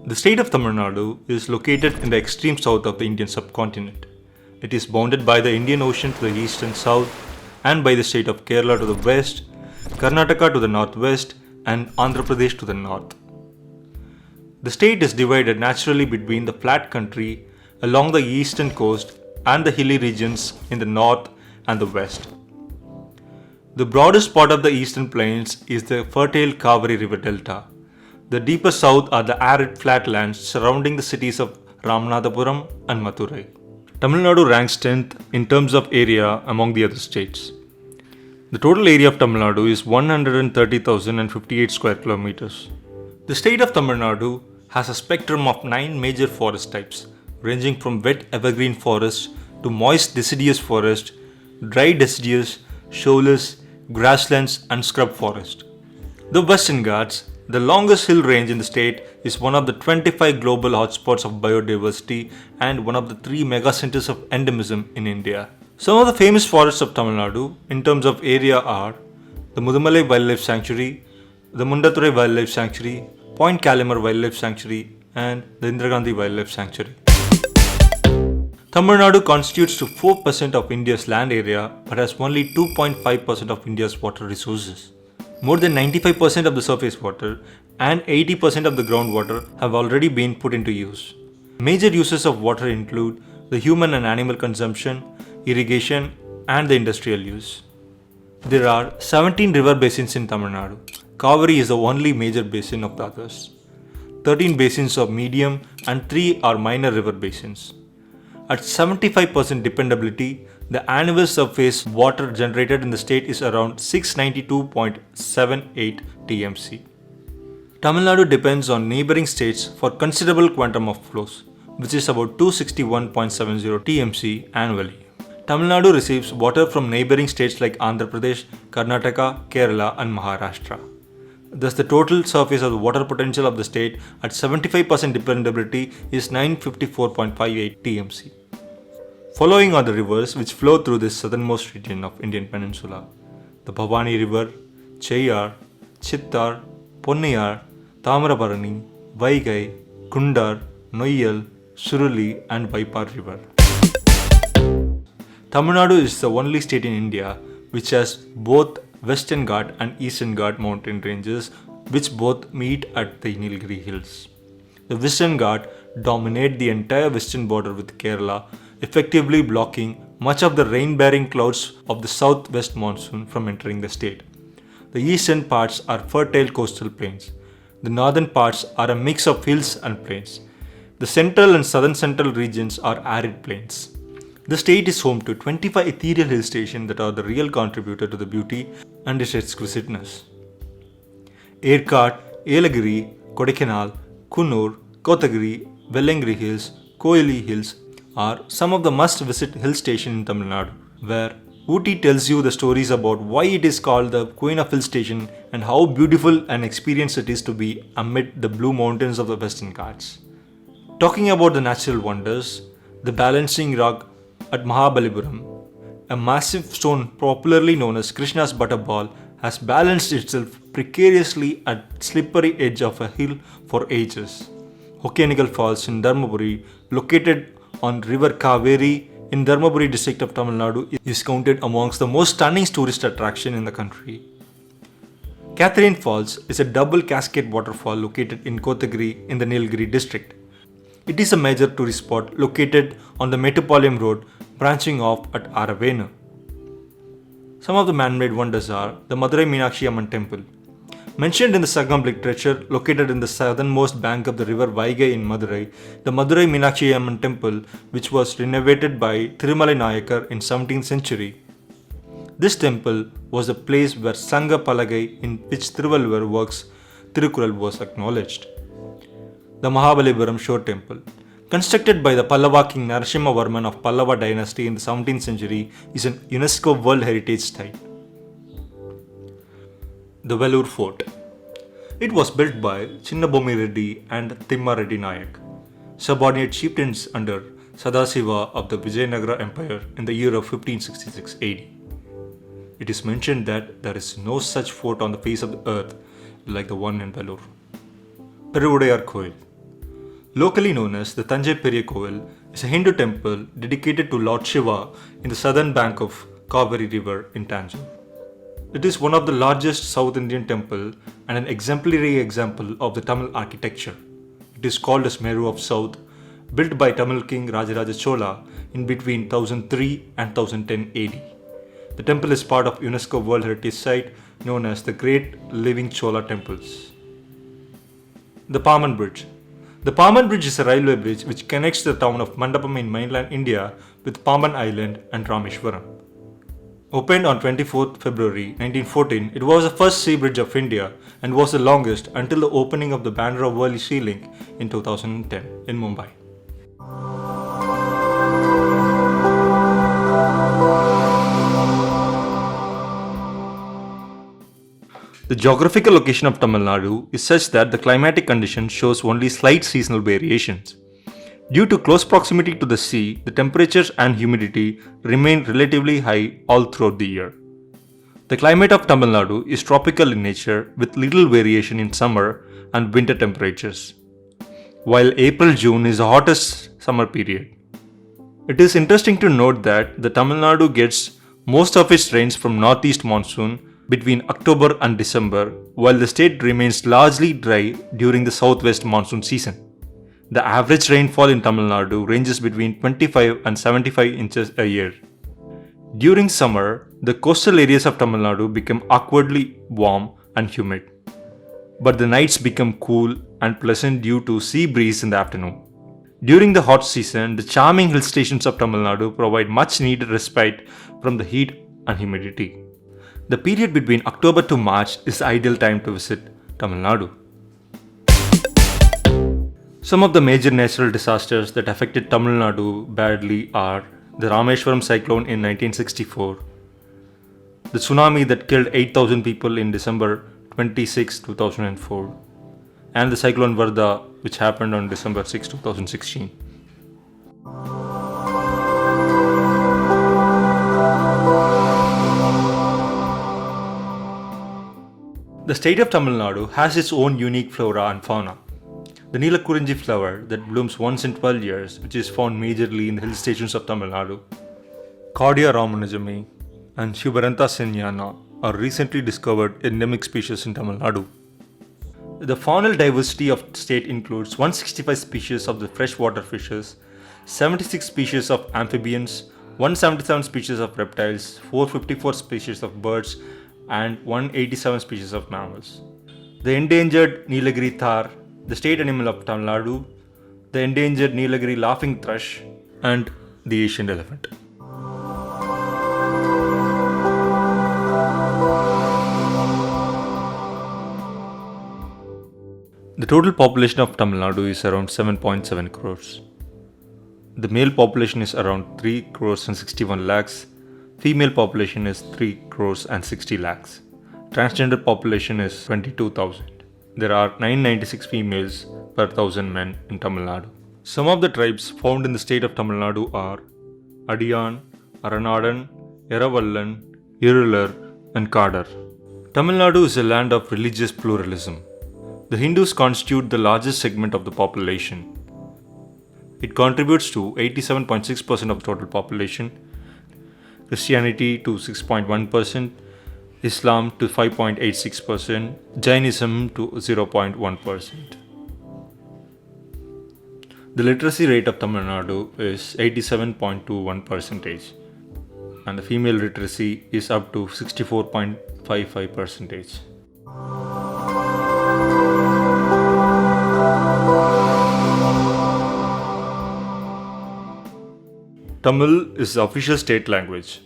The state of Tamil Nadu is located in the extreme south of the Indian subcontinent. It is bounded by the Indian Ocean to the east and south, and by the state of Kerala to the west, Karnataka to the northwest, and Andhra Pradesh to the north. The state is divided naturally between the flat country along the eastern coast and the hilly regions in the north and the west. The broadest part of the eastern plains is the fertile Kaveri River Delta. The deeper south are the arid flatlands surrounding the cities of Ramanathapuram and Madurai. Tamil Nadu ranks 10th in terms of area among the other states. The total area of Tamil Nadu is 130,058 square kilometers. The state of Tamil Nadu has a spectrum of 9 major forest types, ranging from wet evergreen forest to moist deciduous forest, dry deciduous, shoaless, grasslands and scrub forest. The Western Ghats, the longest hill range in the state, is one of the 25 global hotspots of biodiversity and one of the 3 megacenters of endemism in India. Some of the famous forests of Tamil Nadu in terms of area are the Mudumalai Wildlife Sanctuary, the Mundathurai Wildlife Sanctuary, Point Calimar Wildlife Sanctuary and the Indira Gandhi Wildlife Sanctuary. Tamil Nadu constitutes to 4% of India's land area but has only 2.5% of India's water resources. More than 95% of the surface water and 80% of the groundwater have already been put into use. Major uses of water include the human and animal consumption, irrigation and the industrial use. There are 17 river basins in Tamil Nadu. Kaveri is the only major basin of the others. 13 basins are medium and 3 are minor river basins. At 75% dependability, the annual surface water generated in the state is around 692.78 TMC. Tamil Nadu depends on neighbouring states for considerable quantum of flows, which is about 261.70 TMC annually. Tamil Nadu receives water from neighbouring states like Andhra Pradesh, Karnataka, Kerala and Maharashtra. Thus, the total surface of the water potential of the state at 75% dependability is 954.58 TMC. Following are the rivers which flow through this southernmost region of Indian Peninsula: the Bhavani River, Cheyyar, Chittar, Ponniyar, Tamarabarani, Vaigai, Kundar, Noyyal, Suruli and Vaipar River. Tamil Nadu is the only state in India which has both Western Ghat and Eastern Ghat mountain ranges which both meet at the Nilgiri Hills. The Western Ghat dominate the entire western border with Kerala, effectively blocking much of the rain-bearing clouds of the southwest monsoon from entering the state. The eastern parts are fertile coastal plains. The northern parts are a mix of hills and plains. The central and southern central regions are arid plains. The state is home to 25 ethereal hill stations that are the real contributor to the beauty and its exquisiteness. Erkat, Elagiri, Kodaikanal, Kunnur, Kotagiri, Vellangiri Hills, Koyali Hills are some of the must-visit hill stations in Tamil Nadu, where Ooty tells you the stories about why it is called the Queen of Hill Station and how beautiful an experience it is to be amid the blue mountains of the Western Ghats. Talking about the natural wonders, the balancing rock at Mahabalipuram, a massive stone popularly known as Krishna's butterball, has balanced itself precariously at slippery edge of a hill for ages. Hokkenigal Falls in Dharmaburi, located on river Kaveri in Dharmaburi district of Tamil Nadu, is counted amongst the most stunning tourist attraction in the country. Catherine Falls is a double cascade waterfall located in Kotagiri in the Nilgiri district. It is a major tourist spot located on the Metropolitan Road branching off at Aravenu. Some of the man-made wonders are the Madurai Meenakshi Amman Temple. Mentioned in the Sangam literature, located in the southernmost bank of the river Vaigai in Madurai, the Madurai Meenakshi Amman Temple, which was renovated by Thirumalai Nayakar in 17th century. This temple was the place where Sanga Palagai, in which Thiruvalluvar works Thirukural, was acknowledged. The Mahabalipuram Shore Temple, constructed by the Pallava king Narasimhavarman of Pallava dynasty in the 17th century, is an UNESCO World Heritage Site. The Vellore Fort. It was built by Chinnabommi Reddy and Timma Reddy Nayak, subordinate chieftains under Sadasiva of the Vijayanagara Empire in the year of 1566 AD. It is mentioned that there is no such fort on the face of the earth like the one in Vellore. Peruvudayar Koil. Locally known as the Thanjai Periya Kovil, is a Hindu temple dedicated to Lord Shiva in the southern bank of Kaveri River in Tanjore. It is one of the largest South Indian temple and an exemplary example of the Tamil architecture. It is called as Meru of South, built by Tamil king Rajaraja Chola in between 1003 and 1010 AD. The temple is part of UNESCO World Heritage Site known as the Great Living Chola Temples. The Paman Bridge. The Paman Bridge is a railway bridge which connects the town of Mandapam in mainland India with Paman Island and Rameshwaram. Opened on 24th February 1914, it was the first sea bridge of India and was the longest until the opening of the Bandra Worli Sea Link in 2010 in Mumbai. The geographical location of Tamil Nadu is such that the climatic condition shows only slight seasonal variations. Due to close proximity to the sea, the temperatures and humidity remain relatively high all throughout the year. The climate of Tamil Nadu is tropical in nature with little variation in summer and winter temperatures, while April-June is the hottest summer period. It is interesting to note that the Tamil Nadu gets most of its rains from northeast monsoon between October and December, while the state remains largely dry during the southwest monsoon season. The average rainfall in Tamil Nadu ranges between 25 and 75 inches a year. During summer, the coastal areas of Tamil Nadu become awkwardly warm and humid, but the nights become cool and pleasant due to sea breeze in the afternoon. During the hot season, the charming hill stations of Tamil Nadu provide much needed respite from the heat and humidity. The period between October to March is the ideal time to visit Tamil Nadu. Some of the major natural disasters that affected Tamil Nadu badly are the Rameshwaram cyclone in 1964, the tsunami that killed 8,000 people in December 26, 2004, and the cyclone Varda, which happened on December 6, 2016. The state of Tamil Nadu has its own unique flora and fauna. The Neelakurinji flower that blooms once in 12 years, which is found majorly in the hill stations of Tamil Nadu, Cordia ramanujami and Shubarantha senyana are recently discovered endemic species in Tamil Nadu. The faunal diversity of the state includes 165 species of the freshwater fishes, 76 species of amphibians, 177 species of reptiles, 454 species of birds, and 187 species of mammals. The endangered Nilagiri thar, the state animal of Tamil Nadu, the endangered Nilagiri laughing thrush, and the Asian elephant. The total population of Tamil Nadu is around 7.7 crores. The male population is around 3 crores and 61 lakhs. Female population is 3 crores and 60 lakhs. Transgender population is 22,000. There are 996 females per 1,000 men in Tamil Nadu. Some of the tribes found in the state of Tamil Nadu are Adiyan, Aranadan, Eravallan, Irular, and Kadar. Tamil Nadu is a land of religious pluralism. The Hindus constitute the largest segment of the population. It contributes to 87.6% of the total population, Christianity to 6.1%, Islam to 5.86%, Jainism to 0.1%. The literacy rate of Tamil Nadu is 87.21%, and the female literacy is up to 64.55%. Tamil is the official state language.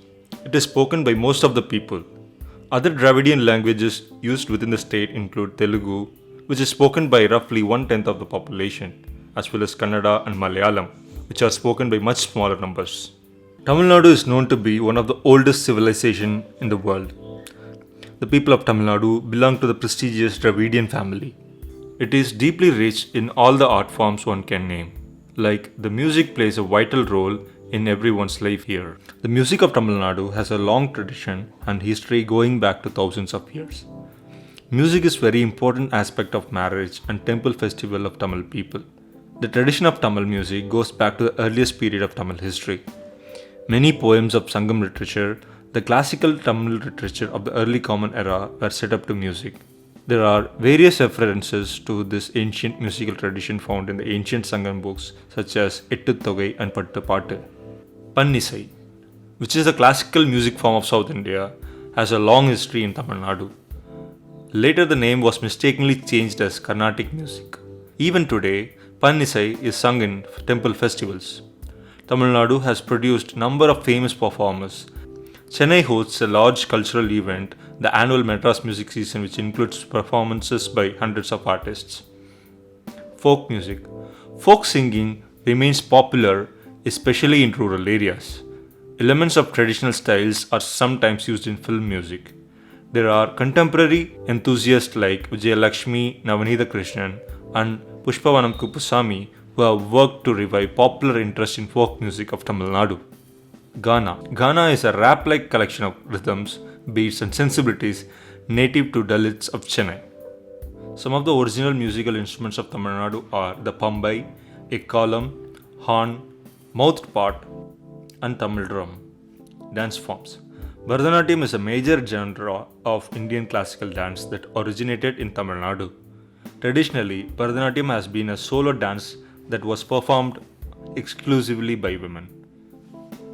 It is spoken by most of the people. Other Dravidian languages used within the state include Telugu, which is spoken by roughly 1/10 of the population, as well as Kannada and Malayalam, which are spoken by much smaller numbers. Tamil Nadu is known to be one of the oldest civilizations in the world. The people of Tamil Nadu belong to the prestigious Dravidian family. It is deeply rich in all the art forms one can name. Like, the music plays a vital role in everyone's life here. The music of Tamil Nadu has a long tradition and history going back to thousands of years. Music is a very important aspect of marriage and temple festival of Tamil people. The tradition of Tamil music goes back to the earliest period of Tamil history. Many poems of Sangam literature, the classical Tamil literature of the early Common Era, were set up to music. There are various references to this ancient musical tradition found in the ancient Sangam books such as Ettu Thogai and Pattu Pattu. Pannisai, which is a classical music form of South India, has a long history in Tamil Nadu. Later the name was mistakenly changed as Carnatic music. Even today, Pannisai is sung in temple festivals. Tamil Nadu has produced a number of famous performers. Chennai hosts a large cultural event, the annual Madras Music Season, which includes performances by hundreds of artists. Folk music. Folk singing remains popular, especially in rural areas. Elements of traditional styles are sometimes used in film music. There are contemporary enthusiasts like Vijayalakshmi Navanitha Krishnan and Pushpavanam Kuppusamy who have worked to revive popular interest in folk music of Tamil Nadu. Ghana. Ghana is a rap-like collection of rhythms, beats and sensibilities native to Dalits of Chennai. Some of the original musical instruments of Tamil Nadu are the Pambai, Ekkalam, Horn, mouthed part and Tamil drum. Dance forms. Bharatanatyam is a major genre of Indian classical dance that originated in Tamil Nadu. Traditionally, Bharatanatyam has been a solo dance that was performed exclusively by women.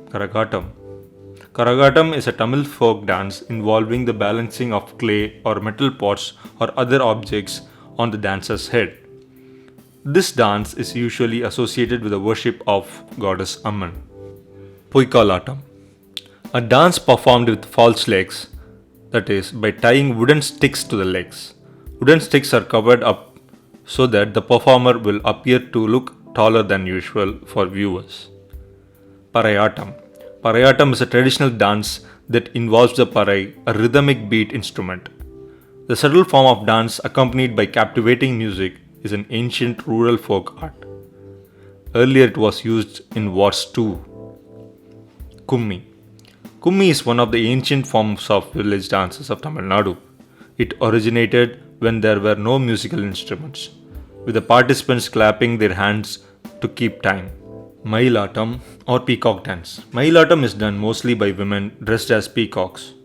Karagatam. Karagatam is a Tamil folk dance involving the balancing of clay or metal pots or other objects on the dancer's head. This dance is usually associated with the worship of goddess Amman. Puikalatam. A dance performed with false legs, that is, by tying wooden sticks to the legs. Wooden sticks are covered up so that the performer will appear to look taller than usual for viewers. Parayatam. Parayatam is a traditional dance that involves the parai, a rhythmic beat instrument. The subtle form of dance accompanied by captivating music is an ancient rural folk art. Earlier it was used in wars too. Kummi. Kummi is one of the ancient forms of village dances of Tamil Nadu. It originated when there were no musical instruments, with the participants clapping their hands to keep time. Mailatam or peacock dance. Mailatam is done mostly by women dressed as peacocks,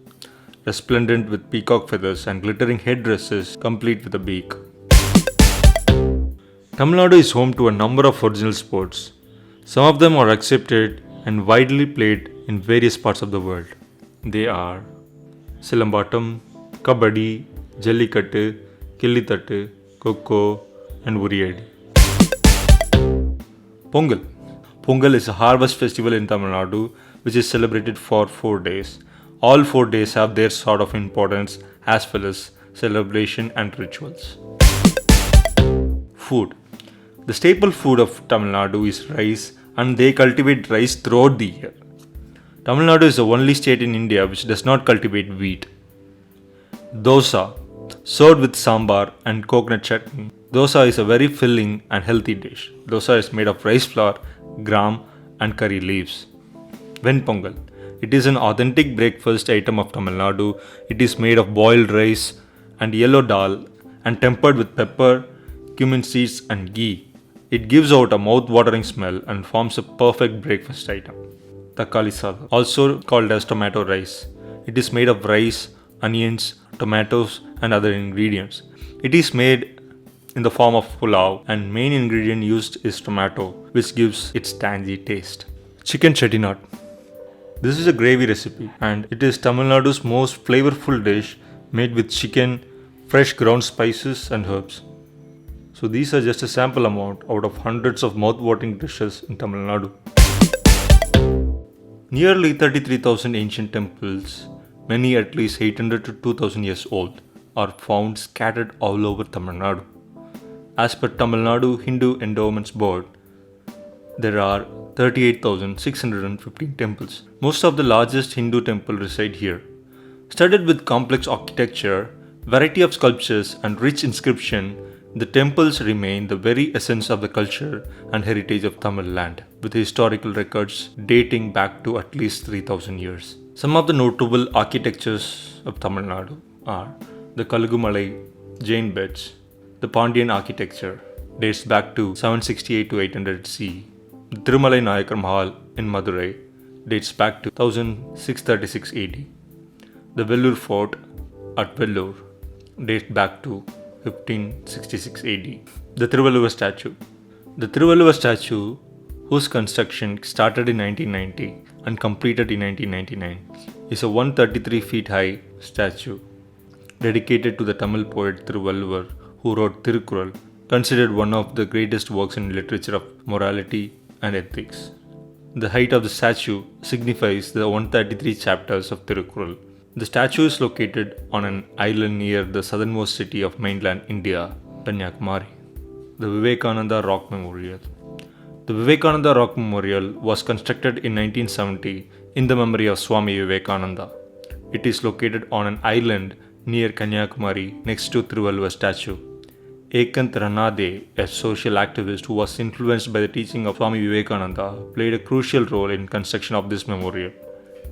resplendent with peacock feathers and glittering headdresses complete with a beak. Tamil Nadu is home to a number of original sports. Some of them are accepted and widely played in various parts of the world. They are Silambatam, Kabaddi, Jallikattu, Killithattu, Kho and Uriyadi. Pongal. Pongal is a harvest festival in Tamil Nadu which is celebrated for 4 days. All 4 days have their sort of importance as well as celebration and rituals. Food. The staple food of Tamil Nadu is rice and they cultivate rice throughout the year. Tamil Nadu is the only state in India which does not cultivate wheat. Dosa, served with sambar and coconut chutney. Dosa is a very filling and healthy dish. Dosa is made of rice flour, gram and curry leaves. Venpongal. It is an authentic breakfast item of Tamil Nadu. It is made of boiled rice and yellow dal and tempered with pepper, cumin seeds and ghee. It gives out a mouth-watering smell and forms a perfect breakfast item. Takkali sadam, also called as tomato rice. It is made of rice, onions, tomatoes and other ingredients. It is made in the form of pulao and main ingredient used is tomato, which gives its tangy taste. Chicken chettinad. This is a gravy recipe and it is Tamil Nadu's most flavorful dish made with chicken, fresh ground spices and herbs. So these are just a sample amount out of hundreds of mouth-watering dishes in Tamil Nadu. Nearly 33,000 ancient temples, many at least 800 to 2000 years old, are found scattered all over Tamil Nadu. As per Tamil Nadu Hindu Endowments Board, there are 38,615 temples. Most of the largest Hindu temples reside here. Studded with complex architecture, variety of sculptures and rich inscription, the temples remain the very essence of the culture and heritage of Tamil land, with historical records dating back to at least 3,000 years. Some of the notable architectures of Tamil Nadu are the Kalugumalai Jain beds, the Pandyan architecture, dates back to 768 to 800 CE. The Thirumalai Nayakar Mahal in Madurai dates back to 1636 AD. The Vellore Fort at Vellore dates back to 1566 AD. The Thiruvalluvar statue. The Thiruvalluvar statue, whose construction started in 1990 and completed in 1999, is a 133 feet high statue dedicated to the Tamil poet Thiruvalluvar, who wrote Thirukkural, considered one of the greatest works in literature of morality and ethics. The height of the statue signifies the 133 chapters of Thirukkural. The statue is located on an island near the southernmost city of mainland India, Kanyakumari. The Vivekananda Rock Memorial. The Vivekananda Rock Memorial was constructed in 1970 in the memory of Swami Vivekananda. It is located on an island near Kanyakumari next to Thiruvalluvar statue. Ekant Ranade, a social activist who was influenced by the teaching of Swami Vivekananda, played a crucial role in construction of this memorial.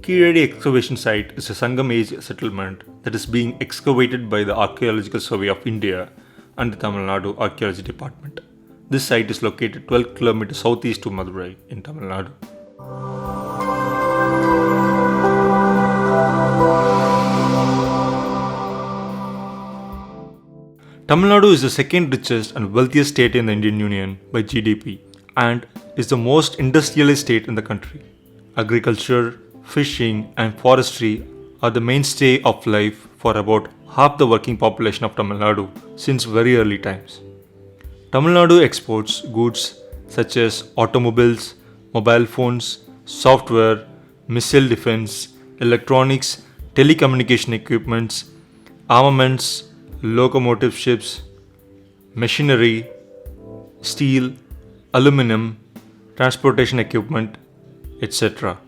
Keeredi excavation site is a Sangam age settlement that is being excavated by the Archaeological Survey of India and the Tamil Nadu Archaeology Department. This site is located 12 km southeast to Madurai in Tamil Nadu. Tamil Nadu is the second richest and wealthiest state in the Indian Union by GDP and is the most industrialized state in the country. Agriculture, fishing and forestry are the mainstay of life for about half the working population of Tamil Nadu since very early times. Tamil Nadu exports goods such as automobiles, mobile phones, software, missile defense, electronics, telecommunication equipments, armaments, locomotive ships, machinery, steel, aluminum, transportation equipment, etc.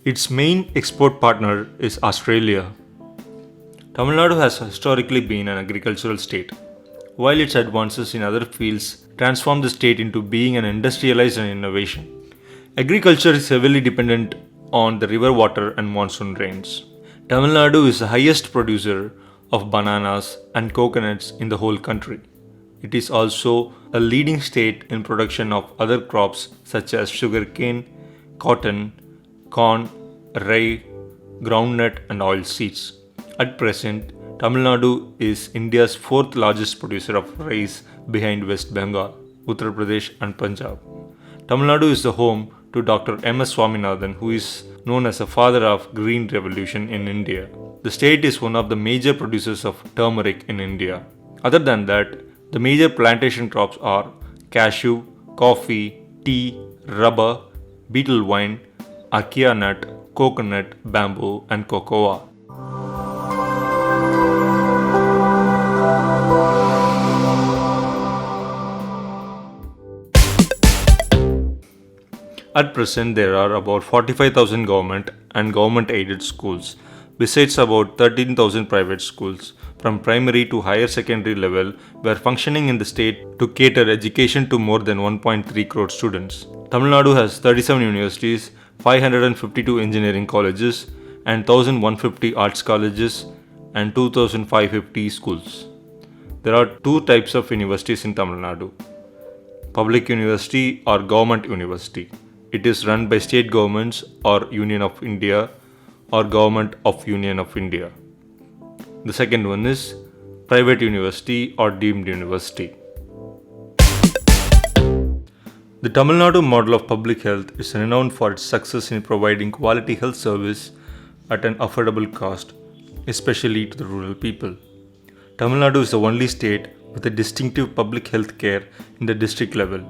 Its main export partner is Australia. Tamil Nadu has historically been an agricultural state, while its advances in other fields transformed the state into being an industrialized and innovation. Agriculture is heavily dependent on the river water and monsoon rains. Tamil Nadu is the highest producer of bananas and coconuts in the whole country. It is also a leading state in production of other crops such as sugarcane, cotton, corn, rye, groundnut and oil seeds. At present, Tamil Nadu is India's fourth largest producer of rice behind West Bengal, Uttar Pradesh and Punjab. Tamil Nadu is the home to Dr. M.S. Swaminathan, who is known as the father of Green Revolution in India. The state is one of the major producers of turmeric in India. Other than that, the major plantation crops are cashew, coffee, tea, rubber, betel wine, acacia nut, coconut, bamboo and cocoa. At present, there are about 45,000 government and government-aided schools, besides about 13,000 private schools from primary to higher secondary level were functioning in the state to cater education to more than 1.3 crore students. Tamil Nadu has 37 universities, 552 engineering colleges, and 1,150 arts colleges and 2,550 schools. There are two types of universities in Tamil Nadu: public university or government university. It is run by state governments or Union of India or Government of Union of India. The second one is private university or deemed university. The Tamil Nadu model of public health is renowned for its success in providing quality health service at an affordable cost, especially to the rural people. Tamil Nadu is the only state with a distinctive public health care in the district level,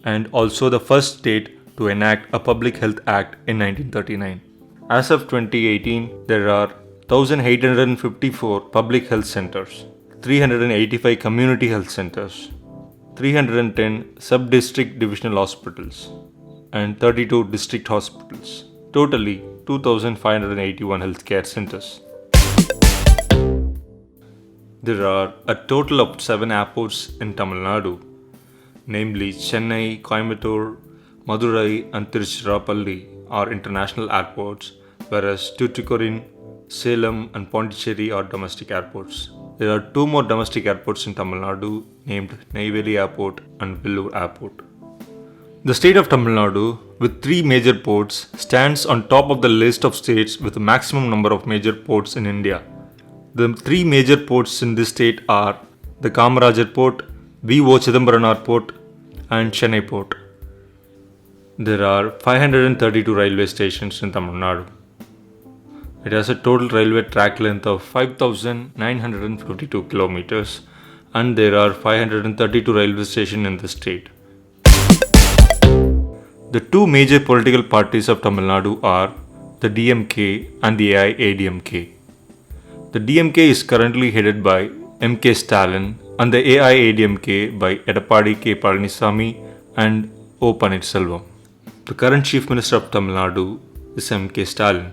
and also the first state to enact a Public Health Act in 1939. As of 2018, there are 1,854 public health centers, 385 community health centers, 310 sub-district divisional hospitals, and 32 district hospitals. Totally 2,581 healthcare centers. There are a total of 7 airports in Tamil Nadu, namely Chennai, Coimbatore, Madurai and Tiruchirappalli are international airports, whereas Tuticorin, Salem and Pondicherry are domestic airports. There are two more domestic airports in Tamil Nadu named Neyveli Airport and Vellore Airport. The state of Tamil Nadu, with three major ports, stands on top of the list of states with the maximum number of major ports in India. The three major ports in this state are the Kamarajar Port, V.O. Chidambaram Port, and Chennai Port. There are 532 railway stations in Tamil Nadu. It has a total railway track length of 5,952 kilometers, and there are 532 railway stations in the state. The two major political parties of Tamil Nadu are the DMK and the AIADMK. The DMK is currently headed by M.K. Stalin and the AIADMK by Edappadi K. Palanisamy and O. Pannirselvam. The current Chief Minister of Tamil Nadu is M.K. Stalin.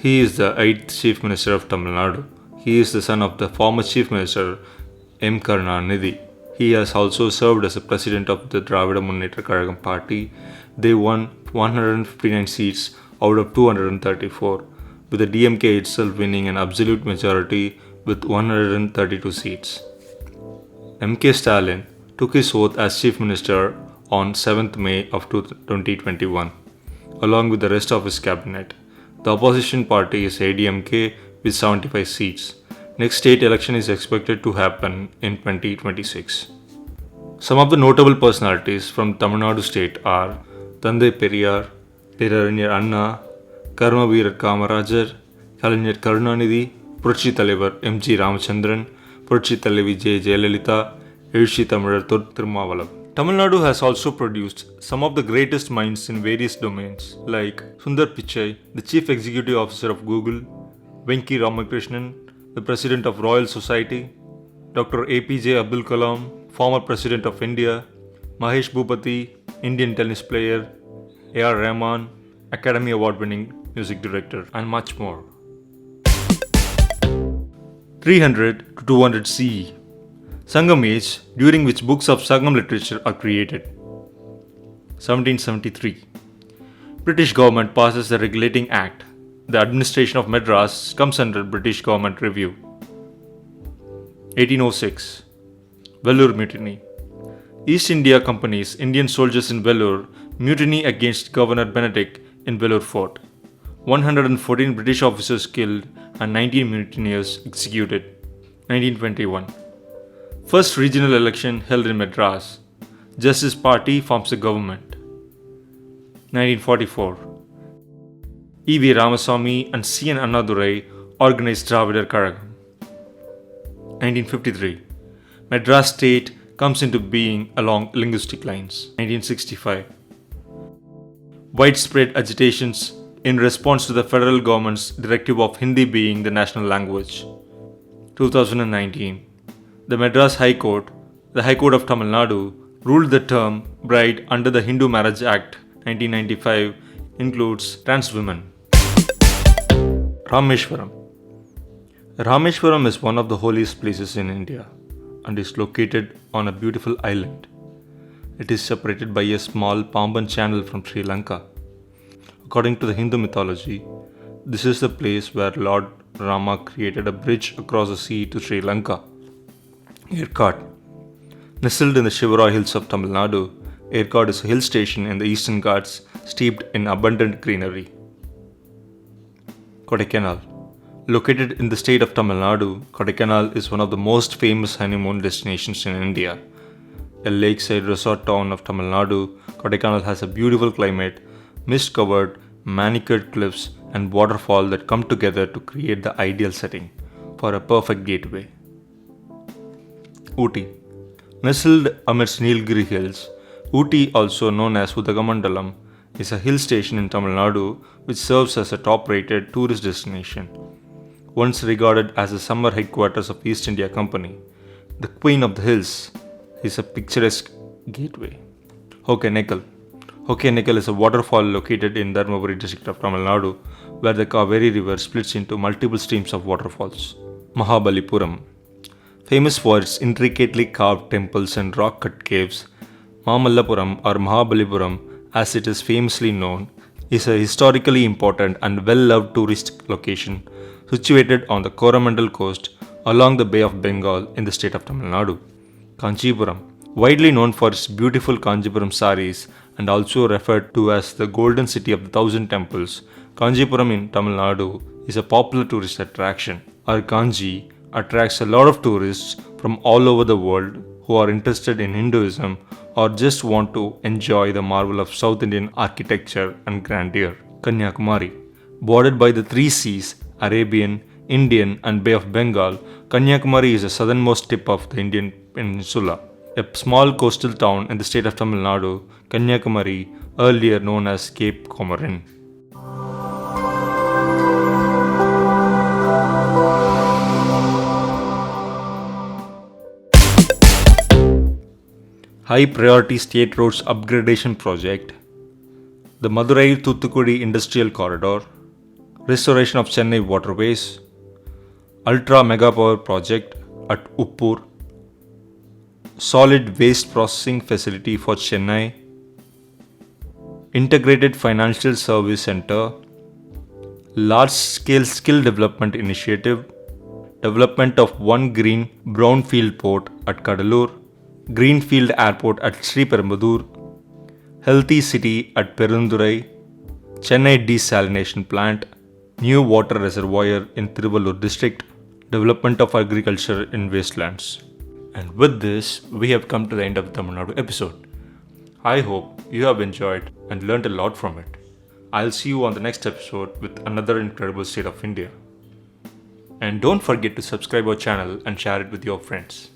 He is the 8th Chief Minister of Tamil Nadu. He is the son of the former Chief Minister M. Karunanidhi. He has also served as the President of the Dravida Munnetra Kazhagam Party. They won 159 seats out of 234, with the DMK itself winning an absolute majority with 132 seats. M.K. Stalin took his oath as Chief Minister on 7th May of 2021, along with the rest of his cabinet. The opposition party is ADMK with 75 seats. Next state election is expected to happen in 2026. Some of the notable personalities from Tamil Nadu state are Thandai Periyar, Perarinyar Anna, Karmaveerar Kamarajar, Kalaignar Karunanidhi, Puratchi Thalaivar M.G. Ramachandran, Puratchi Thalaivi J. Jayalalitha, Ezhuthi Tamilar Thirumavalam. Tamil Nadu has also produced some of the greatest minds in various domains like Sundar Pichai, the Chief Executive Officer of Google, Venki Ramakrishnan, the President of Royal Society, Dr. APJ Abdul Kalam, former President of India, Mahesh Bhupati, Indian tennis player, A.R. Rahman, Academy Award-winning music director, and much more. 300 to 200 CE, Sangam age, during which books of Sangam literature are created. 1773, British government passes the Regulating Act. The administration of Madras comes under British government review. 1806, Vellore Mutiny. East India Company's Indian soldiers in Vellore mutiny against Governor Benedict in Vellore Fort. 114 British officers killed and 19 mutineers executed. 1921, first regional election held in Madras. Justice Party forms the government. 1944, E.V. Ramasamy and C.N. Annadurai organized Dravida Kazhagam. 1953, Madras state comes into being along linguistic lines. 1965, widespread agitations in response to the federal government's directive of Hindi being the national language. 2019, the Madras High Court, the High Court of Tamil Nadu, ruled the term bride under the Hindu Marriage Act 1995 includes trans women. Rameshwaram. Rameshwaram is one of the holiest places in India and is located on a beautiful island. It is separated by a small Pamban channel from Sri Lanka. According to the Hindu mythology, this is the place where Lord Rama created a bridge across the sea to Sri Lanka. Erkot. Nestled in the Shivara hills of Tamil Nadu, Erkot is a hill station in the Eastern Ghats steeped in abundant greenery. Kodaikanal. Located in the state of Tamil Nadu, Kodaikanal is one of the most famous honeymoon destinations in India. A lakeside resort town of Tamil Nadu, Kodaikanal has a beautiful climate, mist-covered, manicured cliffs and waterfall that come together to create the ideal setting for a perfect gateway. Ooty. Nestled amidst Nilgiri Hills, Ooty, also known as Udagamandalam, is a hill station in Tamil Nadu which serves as a top-rated tourist destination. Once regarded as the summer headquarters of East India Company, the Queen of the Hills is a picturesque gateway. Hokenekal. Hokenekal is a waterfall located in Dharmaburi district of Tamil Nadu, where the Kaveri river splits into multiple streams of waterfalls. Mahabalipuram. Famous for its intricately carved temples and rock-cut caves, Mamallapuram or Mahabalipuram, as it is famously known, is a historically important and well-loved tourist location situated on the Coromandel coast along the Bay of Bengal in the state of Tamil Nadu. Kanchipuram, widely known for its beautiful Kanchipuram saris and also referred to as the Golden City of the Thousand Temples, Kanchipuram in Tamil Nadu is a popular tourist attraction. Our Kanchi attracts a lot of tourists from all over the world who are interested in Hinduism or just want to enjoy the marvel of South Indian architecture and grandeur. Kanyakumari, bordered by the three seas, Arabian, Indian and Bay of Bengal, Kanyakumari is the southernmost tip of the Indian peninsula. A small coastal town in the state of Tamil Nadu, Kanyakumari, earlier known as Cape Comorin. High priority state roads upgradation project, the Madurai Thoothukudi Industrial Corridor, restoration of Chennai waterways, ultra mega power project at Uppur, solid waste processing facility for Chennai, integrated financial service center, large scale skill development initiative, development of one green brownfield port at Kadalur, Greenfield Airport at Sriperumbudur, Healthy City at Perundurai, Chennai Desalination Plant, New Water Reservoir in Tiruvallur District, Development of Agriculture in Wastelands. And with this, we have come to the end of the Tamil Nadu episode. I hope you have enjoyed and learned a lot from it. I'll see you on the next episode with another incredible state of India. And don't forget to subscribe our channel and share it with your friends.